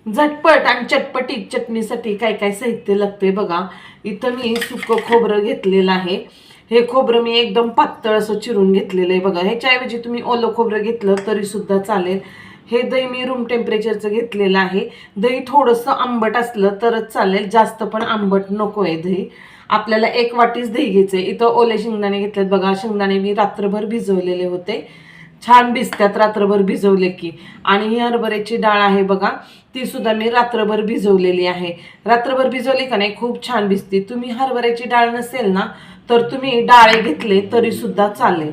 झटपट आणि चटपटीत चटणीसाठी काय काय साहित्य लागते बघा. इथं मी सुकं खोबरं घेतलेलं आहे. हे खोबरं मी एकदम पातळ असं चिरून घेतलेलं आहे बघा. ह्याच्याऐवजी तुम्ही ओलं खोबरं घेतलं तरी सुद्धा चालेल. हे दही मी रूम टेम्परेचरचं घेतलेलं आहे. दही थोडंसं आंबट असलं तरच चालेल, जास्त पण आंबट नको आहे दही. आपल्याला 1 वाटीच दही घ्यायचंय. इथं ओले शेंगदाणे घेतलेत बघा. शेंगदाणे मी रात्रभर भिजवलेले होते, छान भिजतात रात्रभर भिजवले की. आणि ही हरभऱ्याची डाळ आहे बघा, ती सुद्धा मी रात्रभर भिजवलेली आहे. रात्रभर भिजवली का नाही खूप छान भिजते. तुम्ही हरभऱ्याची डाळ नसेल ना तर तुम्ही डाळे घेतले तरी सुद्धा चालेल.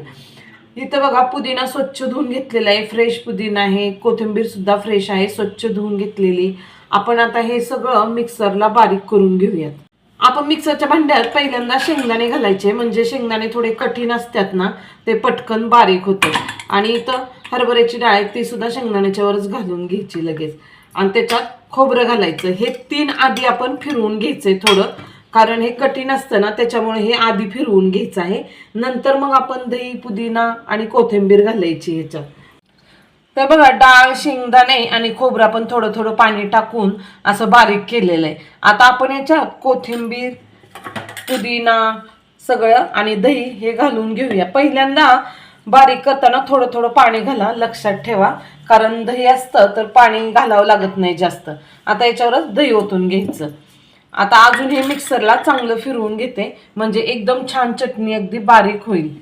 इथं बघा पुदिना स्वच्छ धुवून घेतलेला आहे, फ्रेश पुदिना आहे. कोथिंबीर सुद्धा फ्रेश आहे, स्वच्छ धुवून घेतलेली. आपण आता हे सगळं मिक्सरला बारीक करून घेऊयात. आपण मिक्सरच्या भांड्यात पहिल्यांदा शेंगदाणे घालायचे, म्हणजे शेंगदाणे थोडे कठीण असतात ना, ते पटकन बारीक होते. आणि इथं हरभऱ्याची डाळ ती सुद्धा शेंगदाण्याच्या वरच घालून घ्यायची लगेच. आणि त्याच्यात खोबरं घालायचं. हे 3 आधी आपण फिरवून घ्यायचंय थोडं, कारण हे कठीण असतं ना त्याच्यामुळे हे आधी फिरवून घ्यायचं आहे. नंतर मग आपण दही, पुदिना आणि कोथिंबीर घालायची ह्याच्यात. तर बघा डाळ, शेंगदाणे आणि खोबरं आपण थोडं थोडं पाणी टाकून असं बारीक केलेलं आहे. आता आपण याच्यात कोथिंबीर, पुदिना सगळं आणि दही हे घालून घेऊया. पहिल्यांदा बारीक करताना थोडं थोडं पाणी घाला, लक्षात ठेवा, कारण दही असतं तर पाणी घालावं लागत नाही जास्त. आता याच्यावरच दही ओतून घ्यायचं. आता अजून हे मिक्सरला चांगलं फिरवून घेते, म्हणजे एकदम छान चटणी अगदी बारीक होईल.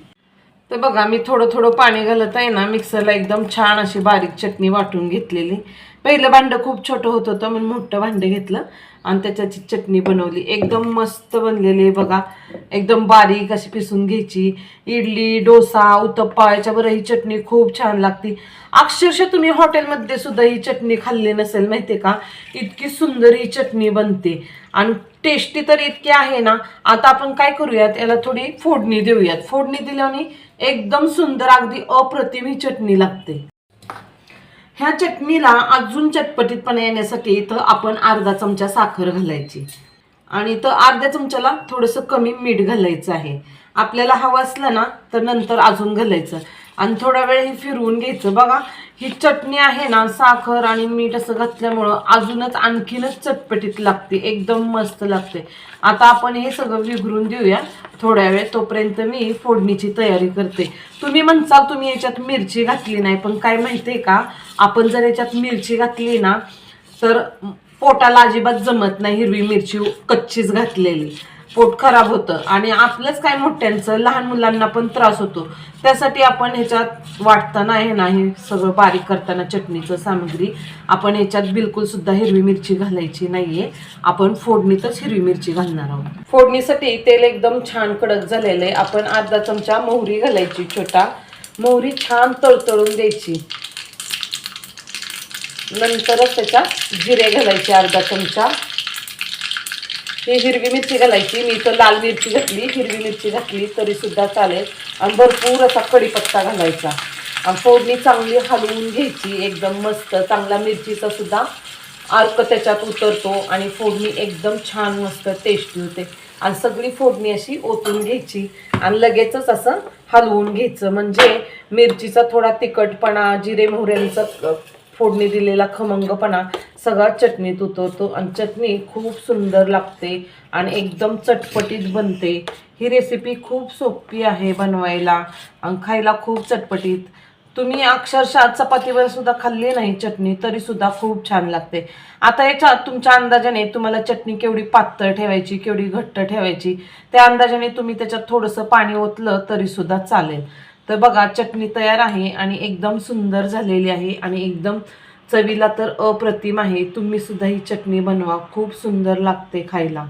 तर बघा मी थोडं थोडं पाणी घालत आहे ना, मिक्सरला एकदम छान अशी बारीक चटणी वाटून घेतलेली. पहिलं भांडं खूप छोटं होतं म्हणून मोठं भांडं घेतलं आणि त्याच्याची चटणी बनवली. एकदम मस्त बनलेली आहे बघा, एकदम बारीक अशी पिसून घ्यायची. इडली, डोसा, उत्तप्पा याच्यावर ही चटणी खूप छान लागते. अक्षरशः तुम्ही हॉटेलमध्ये सुद्धा ही चटणी खाल्ली नसेल माहिती का, इतकी सुंदर ही चटणी बनते आणि टेस्टी तर इतकी आहे ना. आता आपण काय करूयात, याला थोडी फोडणी देऊयात. फोडणी दिल्याने एकदम सुंदर अगदी अप्रतिम ही चटणी लागते. ह्या चटणीला अजून चटपटीतपणा येण्यासाठी इथं आपण अर्धा चमचा साखर घालायची आणि इथं अर्ध्या चमच्याला थोडंसं कमी मीठ घालायचं आहे. आपल्याला हवं असलं ना तर नंतर अजून घालायचं आणि थोडा वेळ हे फिरवून घ्यायचं. बघा ही चटणी आहे ना, साखर आणि मीठ असं घातल्यामुळं अजूनच आणखीनच चटपटीत लागते, एकदम मस्त लागते. आता आपण हे सगळं विघरून देऊया थोड्या वेळ. तोपर्यंत मी फोडणीची तयारी करते. तुम्ही म्हणसाल तुम्ही याच्यात मिरची घातली नाही, पण काय माहितीये का, आपण जर याच्यात मिरची घातली ना तर पोटाला अजिबात जमत नाही. हिरवी मिरची कच्चीच घातलेली पोट खराब होतं आणि आपलंच काय मोठ्यांचं, लहान मुलांना पण त्रास होतो. त्यासाठी आपण ह्याच्यात वाटताना आहे ना, हे सगळं बारीक करताना चटणीचं सामग्री आपण ह्याच्यात बिलकुल सुद्धा हिरवी मिरची घालायची नाहीये. आपण फोडणीतच हिरवी मिरची घालणार आहोत. फोडणीसाठी तेल एकदम छान कडक झालेलं आहे. आपण अर्धा चमचा मोहरी घालायची, छोटा मोहरी छान तळतळून द्यायची. नंतरच त्याच्यात जिरे घालायचे अर्धा चमचा. ही हिरवी मिरची घालायची. मी तर लाल मिरची घातली, हिरवी मिरची घातली तरी सुद्धा चालेल. आणि भरपूर असा कढीपत्ता घालायचा आणि फोडणी चांगली हलवून घ्यायची. एकदम मस्त चांगला मिरचीचा सुद्धा अर्क त्याच्यात उतरतो आणि फोडणी एकदम छान मस्त टेस्टी होते. आणि सगळी फोडणी अशी ओतून घ्यायची आणि लगेचच असं हलवून घ्यायचं, म्हणजे मिरचीचा थोडा तिखटपणा, जिरे मोहऱ्यांचा फोडणी दिलेला खमंगपणा सगळा चटणीत उतरतो आणि चटणी खूप सुंदर लागते आणि एकदम चटपटीत बनते. ही रेसिपी खूप सोपी आहे बनवायला आणि खायला खूप चटपटीत. तुम्ही अक्षरशः चपातीवर सुद्धा खाल्ली नाही चटणी तरी सुद्धा खूप छान लागते. आता याच्यात तुमच्या अंदाजाने तुम्हाला चटणी केवढी पातळ ठेवायची, केवढी घट्ट ठेवायची, त्या अंदाजाने तुम्ही त्याच्यात थोडंसं पाणी ओतलं तरी सुद्धा चालेल. तर बघा चटणी तयार आहे आणि एकदम सुंदर झालेली आहे आणि एकदम चवीला तर अप्रतिम आहे. तुम्ही सुद्धा ही चटणी बनवा, खूप सुंदर लागते खायला.